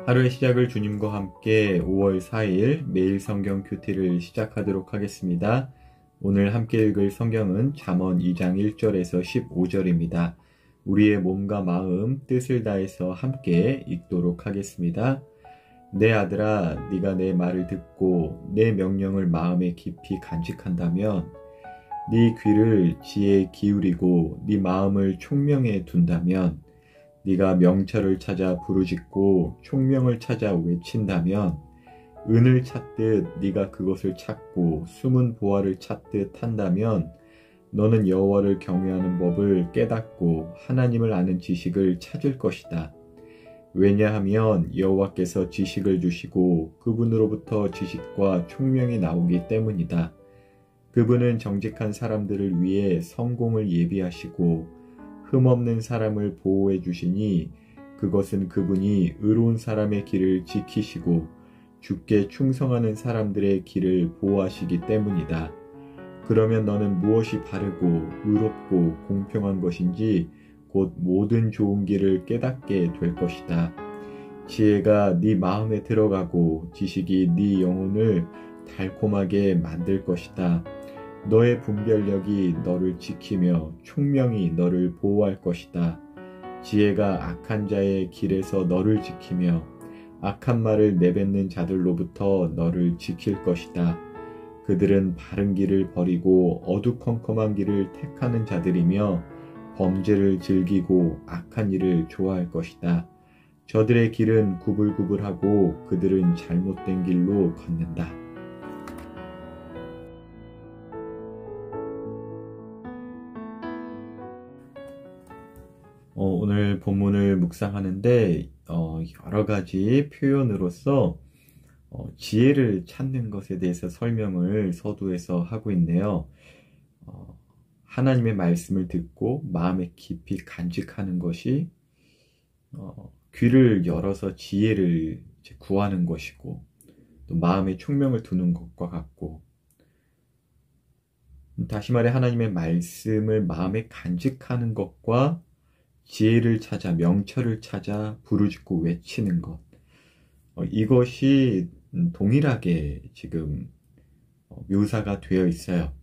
하루의 시작을 주님과 함께 5월 4일 매일 성경 큐티를 시작하도록 하겠습니다. 오늘 함께 읽을 성경은 잠언 2장 1절에서 15절입니다. 우리의 몸과 마음, 뜻을 다해서 함께 읽도록 하겠습니다. 내 아들아, 네가 내 말을 듣고 내 명령을 마음에 깊이 간직한다면, 네 귀를 지혜에 기울이고 네 마음을 총명에 둔다면, 네가 명철을 찾아 부르짖고 총명을 찾아 외친다면, 은을 찾듯 네가 그것을 찾고 숨은 보화를 찾듯 한다면, 너는 여호와를 경외하는 법을 깨닫고 하나님을 아는 지식을 찾을 것이다. 왜냐하면 여호와께서 지식을 주시고 그분으로부터 지식과 총명이 나오기 때문이다. 그분은 정직한 사람들을 위해 성공을 예비하시고 흠없는 사람을 보호해 주시니, 그것은 그분이 의로운 사람의 길을 지키시고 주께 충성하는 사람들의 길을 보호하시기 때문이다. 그러면 너는 무엇이 바르고 의롭고 공평한 것인지 곧 모든 좋은 길을 깨닫게 될 것이다. 지혜가 네 마음에 들어가고 지식이 네 영혼을 달콤하게 만들 것이다. 너의 분별력이 너를 지키며 총명이 너를 보호할 것이다. 지혜가 악한 자의 길에서 너를 지키며 악한 말을 내뱉는 자들로부터 너를 지킬 것이다. 그들은 바른 길을 버리고 어두컴컴한 길을 택하는 자들이며 범죄를 즐기고 악한 일을 좋아할 것이다. 저들의 길은 구불구불하고 그들은 잘못된 길로 걷는다. 오늘 본문을 묵상하는데 여러 가지 표현으로서 지혜를 찾는 것에 대해서 설명을 서두에서 하고 있네요. 하나님의 말씀을 듣고 마음에 깊이 간직하는 것이 귀를 열어서 지혜를 구하는 것이고, 또 마음에 총명을 두는 것과 같고, 다시 말해 하나님의 말씀을 마음에 간직하는 것과 지혜를 찾아, 명철을 찾아 부르짖고 외치는 것, 이것이 동일하게 지금 묘사가 되어 있어요.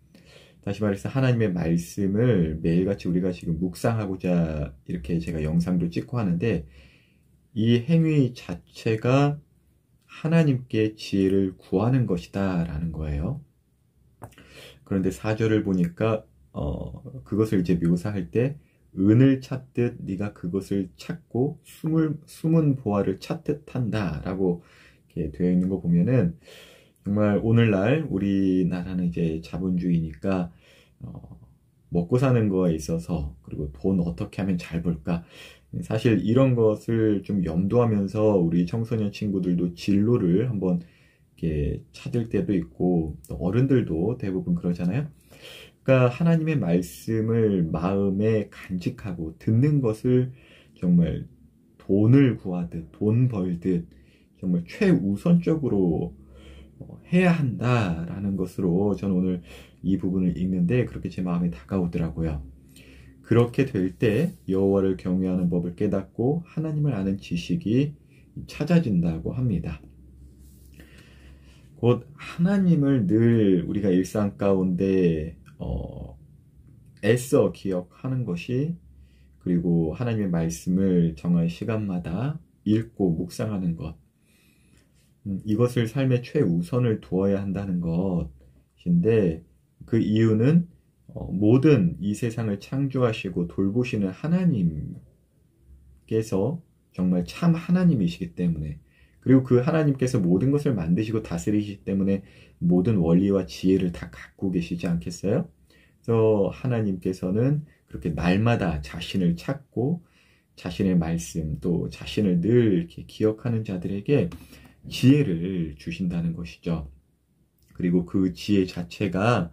다시 말해서 하나님의 말씀을 매일같이 우리가 지금 묵상하고자 이렇게 제가 영상도 찍고 하는데, 이 행위 자체가 하나님께 지혜를 구하는 것이다 라는 거예요. 그런데 4절을 보니까 그것을 이제 묘사할 때, 은을 찾듯 네가 그것을 찾고 숨은 보화를 찾듯 한다 라고 이렇게 되어 있는 거 보면은, 정말 오늘날 우리나라는 이제 자본주의니까 먹고 사는 거에 있어서, 그리고 돈 어떻게 하면 잘 벌까, 사실 이런 것을 좀 염두하면서 우리 청소년 친구들도 진로를 한번 이렇게 찾을 때도 있고, 또 어른들도 대부분 그러잖아요. 그러니까 하나님의 말씀을 마음에 간직하고 듣는 것을 정말 돈을 구하듯, 돈 벌듯 정말 최우선적으로 해야 한다라는 것으로 저는 오늘 이 부분을 읽는데 그렇게 제 마음에 다가오더라고요. 그렇게 될 때 여호와를 경외하는 법을 깨닫고 하나님을 아는 지식이 찾아진다고 합니다. 곧 하나님을 늘 우리가 일상 가운데 애써 기억하는 것이, 그리고 하나님의 말씀을 정한 시간마다 읽고 묵상하는 것, 이것을 삶의 최우선을 두어야 한다는 것인데, 그 이유는 모든 이 세상을 창조하시고 돌보시는 하나님께서 정말 참 하나님이시기 때문에, 그리고 그 하나님께서 모든 것을 만드시고 다스리시기 때문에 모든 원리와 지혜를 다 갖고 계시지 않겠어요? 그래서 하나님께서는 그렇게 날마다 자신을 찾고 자신의 말씀, 또 자신을 늘 이렇게 기억하는 자들에게 지혜를 주신다는 것이죠. 그리고 그 지혜 자체가,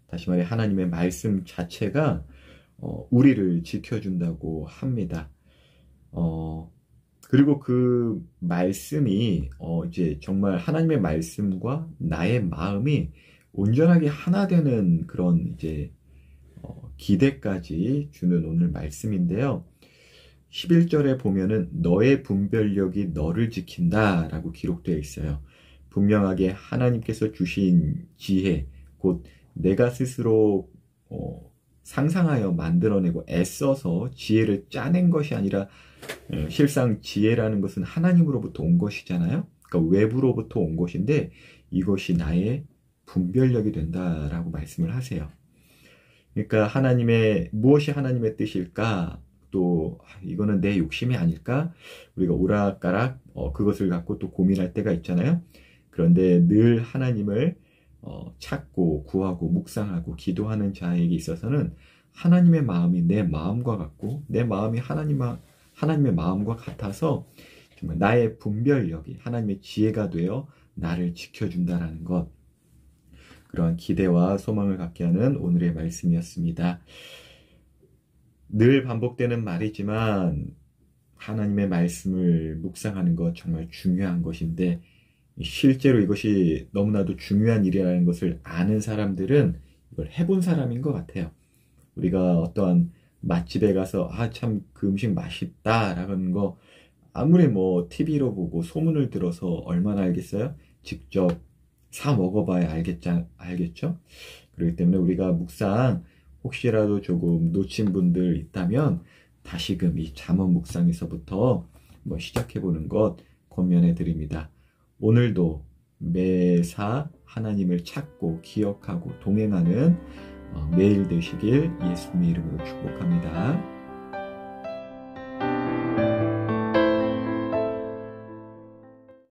다시 말해 하나님의 말씀 자체가 우리를 지켜준다고 합니다. 그리고 그 말씀이 이제 정말 하나님의 말씀과 나의 마음이 온전하게 하나 되는 그런 이제 기대까지 주는 오늘 말씀인데요. 11절에 보면은 너의 분별력이 너를 지킨다 라고 기록되어 있어요. 분명하게 하나님께서 주신 지혜, 곧 내가 스스로 상상하여 만들어내고 애써서 지혜를 짜낸 것이 아니라 실상 지혜라는 것은 하나님으로부터 온 것이잖아요. 그러니까 외부로부터 온 것인데 이것이 나의 분별력이 된다라고 말씀을 하세요. 그러니까 무엇이 하나님의 뜻일까? 또 이거는 내 욕심이 아닐까? 우리가 오락가락 그것을 갖고 또 고민할 때가 있잖아요. 그런데 늘 하나님을 찾고 구하고 묵상하고 기도하는 자에게 있어서는 하나님의 마음이 내 마음과 같고 내 마음이 하나님의 마음과 같아서 정말 나의 분별력이 하나님의 지혜가 되어 나를 지켜준다라는 것, 그러한 기대와 소망을 갖게 하는 오늘의 말씀이었습니다. 늘 반복되는 말이지만 하나님의 말씀을 묵상하는 것 정말 중요한 것인데 실제로 이것이 너무나도 중요한 일이라는 것을 아는 사람들은 이걸 해본 사람인 것 같아요. 우리가 어떠한 맛집에 가서 참 그 음식 맛있다라는 거 아무리 TV로 보고 소문을 들어서 얼마나 알겠어요? 직접 사 먹어봐야 알겠죠? 그렇기 때문에 우리가 묵상 혹시라도 조금 놓친 분들 있다면 다시금 이 잠언 묵상에서부터 시작해보는 것 권면해 드립니다. 오늘도 매사 하나님을 찾고 기억하고 동행하는 매일 되시길 예수님의 이름으로 축복합니다.